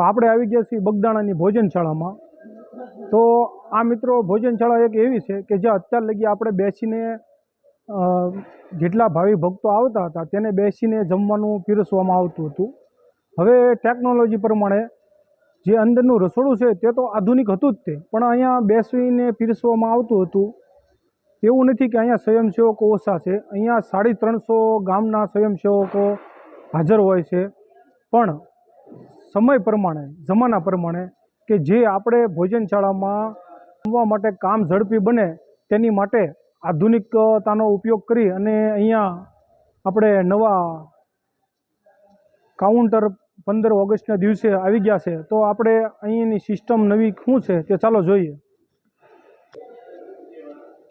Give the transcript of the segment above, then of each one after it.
તો આપણે આવી ગયા છીએ બગદાણાની ભોજનશાળામાં। તો આ મિત્રો ભોજનશાળા એક એવી છે કે જે અત્યાર લગી આપણે બેસીને જેટલા ભાવિ ભક્તો આવતા હતા તેને બેસીને જમવાનું પીરસવામાં આવતું હતું। હવે ટેકનોલોજી પ્રમાણે જે અંદરનું રસોડું છે તે તો આધુનિક હતું જ તે, પણ અહીંયા બેસીને પીરસવામાં આવતું હતું। એવું નથી કે અહીંયા સ્વયંસેવકો ઓછા છે, અહીંયા 350 ગામના સ્વયંસેવકો હાજર હોય છે। પણ સમય પ્રમાણે, જમાના પ્રમાણે કે જે આપણે ભોજનશાળામાં જમવા માટે કામ ઝડપી બને તેની માટે આધુનિકતાનો ઉપયોગ કરી અને અહીંયા આપણે નવા કાઉન્ટર 15 ઓગસ્ટના દિવસે આવી ગયા છે। તો આપણે અહીંની સિસ્ટમ નવી શું છે તે ચાલો જોઈએ।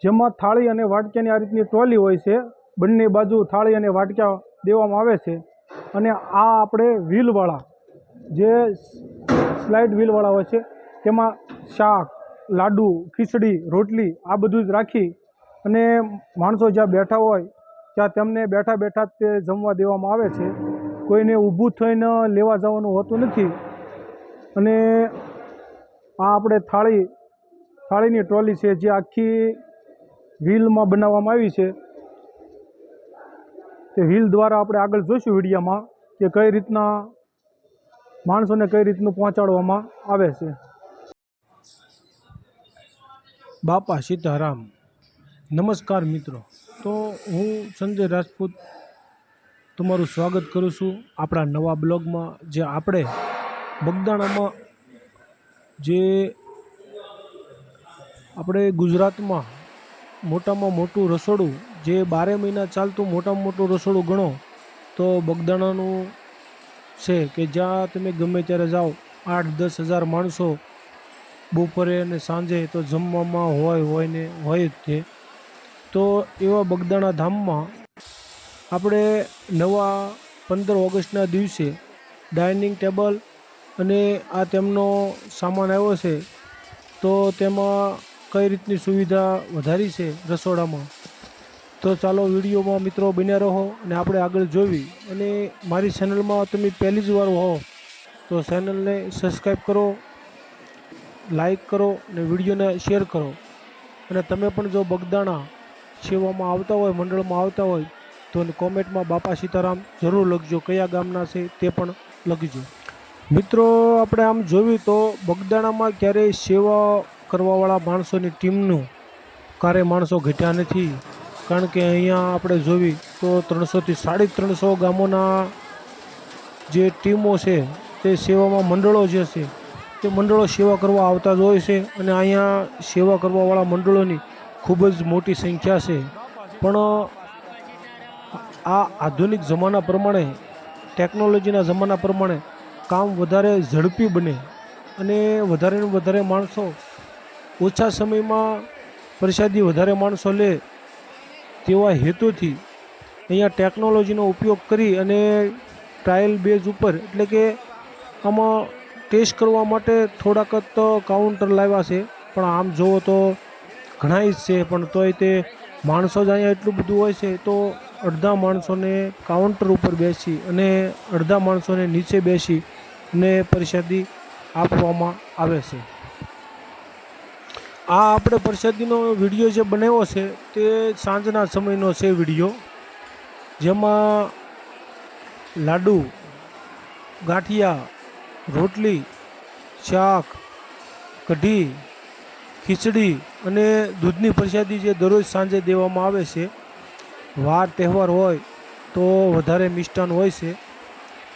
જેમાં થાળી અને વાટક્યાની આ રીતની ટ્રોલી હોય છે, બંને બાજુ થાળી અને વાટક્યા દેવામાં આવે છે। અને આ આપણે વ્હીલવાળા જે સ્લાઇડ વ્હીલવાળા હોય છે તેમાં શાક, લાડુ, ખીચડી, રોટલી આ બધું જ રાખી અને માણસો જ્યાં બેઠા હોય ત્યાં તેમને બેઠા બેઠા જ તે જમવા દેવામાં આવે છે। કોઈને ઊભું થઈને લેવા જવાનું હોતું નથી। અને આ આપણે થાળીની ટ્રોલી છે જે આખી વ્હીલમાં બનાવવામાં આવી છે। તે વ્હીલ દ્વારા આપણે આગળ જોઈશું વિડીયોમાં કે કઈ રીતના માણસોને કઈ રીતનું પહોંચાડવામાં આવે છે। બાપા સીતારામ, નમસ્કાર મિત્રો। તો હું સંજય રાજપૂત તમારું સ્વાગત કરું છું આપણા નવા બ્લોગમાં। જે આપણે બગદાણામાં જે આપણે ગુજરાતમાં મોટામાં મોટું રસોડું, જે 12 મહિના ચાલતું મોટામાં મોટું રસોડું ગણો તો બગદાણાનું છે કે જ્યાં તમે ગમે ત્યારે જાઓ 8-10 હજાર માણસો બપોરે અને સાંજે તો જમવામાં હોય જ તે। તો એવા બગદાણા ધામમાં આપણે નવા 15 ઓગસ્ટના દિવસે ડાઇનિંગ ટેબલ અને આ તેમનો સામાન આવ્યો છે, તો તેમાં કઈ રીતની સુવિધા વધારી છે રસોડામાં, તો ચાલો વિડીયોમાં મિત્રો બન્યા રહો અને આપણે આગળ જોવી। અને મારી ચેનલમાં તમે પહેલી જ વાર હો તો ચેનલને સબસ્ક્રાઈબ કરો, લાઈક કરો અને વિડીયોને શેર કરો। અને તમે પણ જો બગદાણા સેવામાં આવતા હોય, મંડળમાં આવતા હોય તો કોમેન્ટમાં બાપા સીતારામ જરૂર લખજો, કયા ગામના છે તે પણ લખજો। મિત્રો આપણે આમ જોવી તો બગદાણામાં ક્યારેય સેવા કરવાવાળા માણસોની ટીમનું માણસો ઘટ્યા નથી। કારણ કે અહીંયા આપણે જોવી તો 300થી 350 ગામોના જે ટીમો છે તે સેવામાં મંડળો જે છે તે મંડળો સેવા કરવા આવતા જ હોય છે। અને અહીંયા સેવા કરવાવાળા મંડળોની ખૂબ જ મોટી સંખ્યા છે। પણ આ આધુનિક જમાના પ્રમાણે, ટેકનોલોજીના જમાના પ્રમાણે કામ વધારે ઝડપી બને અને વધારે ને વધારે માણસો ઓછા સમયમાં પ્રસાદી વધારે માણસો લે તેવા હેતુથી અહીંયા ટેકનોલોજીનો ઉપયોગ કરી અને ટ્રાયલ બેઝ ઉપર, એટલે કે આમાં ટેસ્ટ કરવા માટે થોડાક જ કાઉન્ટર લાવ્યા છે। પણ આમ જુઓ તો ઘણા જ છે, પણ તોય તે માણસો જ અહીંયા એટલું બધું હોય છે તો અડધા માણસોને કાઉન્ટર ઉપર બેસી અને અડધા માણસોને નીચે બેસી અને પ્રસાદી આપવામાં આવે છે। આ આપણે પ્રસાદીનો વિડીયો જે બનાવ્યો છે તે સાંજના સમયનો છે વિડીયો, જેમાં લાડુ, ગાંઠિયા, રોટલી, શાક, કઢી, ખીચડી અને દૂધની પ્રસાદી જે દરરોજ સાંજે દેવામાં આવે છે। વાર તહેવાર હોય તો વધારે મિષ્ટાન હોય છે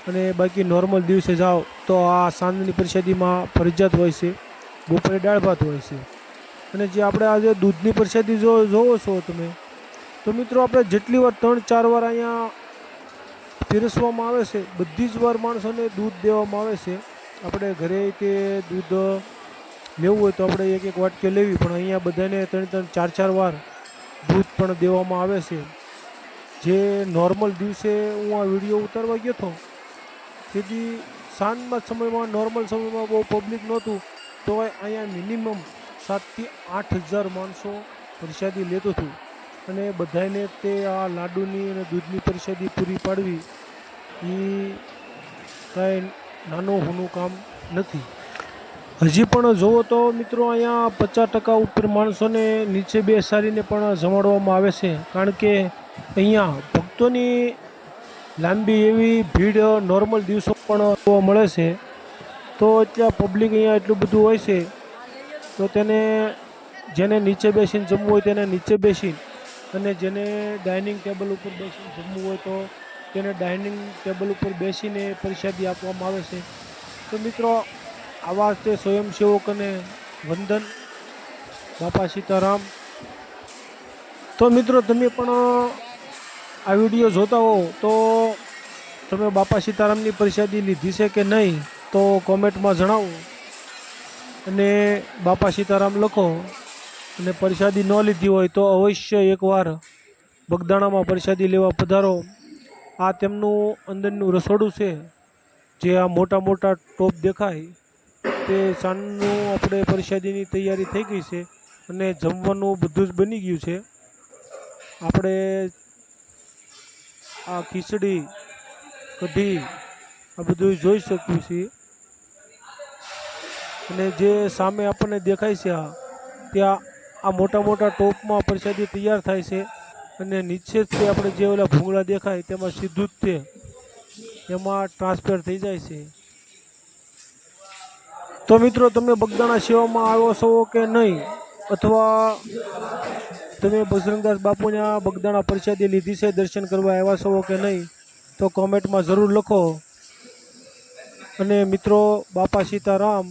અને બાકી નોર્મલ દિવસે જાઓ તો આ સાંજની પ્રસાદીમાં ફરજિયાત હોય છે, બપોરે દાળ ભાત હોય છે। અને જે આપણે આજે દૂધની પ્રસાદી જોવો છો તમે, તો મિત્રો આપણે જેટલી વાર 3-4 વાર અહીંયા પીરસવામાં આવે છે, બધી જ વાર માણસોને દૂધ દેવામાં આવે છે। આપણે ઘરે કે દૂધ લેવું હોય તો આપણે એક વાટકી લેવી, પણ અહીંયા બધાને 3-4 વાર દૂધ પણ દેવામાં આવે છે। જે નોર્મલ દિવસે હું આ વિડીયો ઉતારવા ગયો હતો તેથી સાંજના સમયમાં, નોર્મલ સમયમાં બહુ પબ્લિક નહોતું, તો અહીંયા મિનિમમ 7થી 8 હજાર માણસો પ્રસાદી લેતું હતું। અને બધાને તે આ લાડુની અને દૂધની પ્રસાદી પૂરી પાડવી એ કાંઈ નાનું હુનું કામ નથી. હજી પણ જુઓ તો મિત્રો અહીંયા 50% ઉપર માણસોને નીચે બેસાડીને પણ જમાડવામાં આવે છે, કારણ કે અહીંયા ભક્તોની લાંબી એવી ભીડ નોર્મલ દિવસો પણ જોવા મળે છે. તો એટલા પબ્લિક અહીંયા એટલું બધું હોય છે, તો તેને જેને નીચે બેસીને જમવું હોય તેને નીચે બેસીને, અને જેને ડાઇનિંગ ટેબલ ઉપર બેસીને જમવું હોય તો તેને ડાઇનિંગ ટેબલ ઉપર બેસીને પ્રસાદી આપવામાં આવે છે. તો મિત્રો આવા તે સ્વયંસેવકોને વંદન. બાપા સીતારામ. તો મિત્રો તમે પણ આ વિડીયો જોતા હો તો તમે બાપા સીતારામની પ્રસાદી લીધી છે કે નહીં તો કોમેન્ટમાં જણાવો, અને બાપા સીતારામ લખો. અને પ્રસાદી ન લીધી હોય તો અવશ્ય એકવાર બગદાણામાં પ્રસાદી લેવા પધારો. આ તેમનું અંદરનું રસોડું છે, જે આ મોટા મોટા ટોપ દેખાય તે સાંજનું આપણે પ્રસાદીની તૈયારી થઈ ગઈ છે, અને જમવાનું બધું જ બની ગયું છે. આપણે આ ખીચડી, કઢી આ બધું જોઈ શકીએ છીએ. અને જે સામે આપણને દેખાય છે ત્યાં આ મોટા મોટા ટોપમાં પ્રસાદી તૈયાર થાય છે, અને નીચે જ તે આપણે જે ઓલા ભૂંગળા દેખાય તેમાં સીધું જ તે એમાં ટ્રાન્સફર થઈ જાય છે. તો મિત્રો તમે બગદાણા સેવામાં આવ્યો છો કે નહીં, અથવા તમે બજરંગદાસ બાપુના બગદાણા પ્રસાદી લીધી છે, દર્શન કરવા આવ્યા છો કે નહીં, તો કોમેન્ટમાં જરૂર લખો. અને મિત્રો બાપા સીતારામ.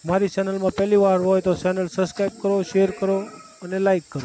મારી ચેનલમાં પહેલી વાર હોય તો ચેનલ સબસ્ક્રાઈબ કરો, શેર કરો અને લાઈક કરો.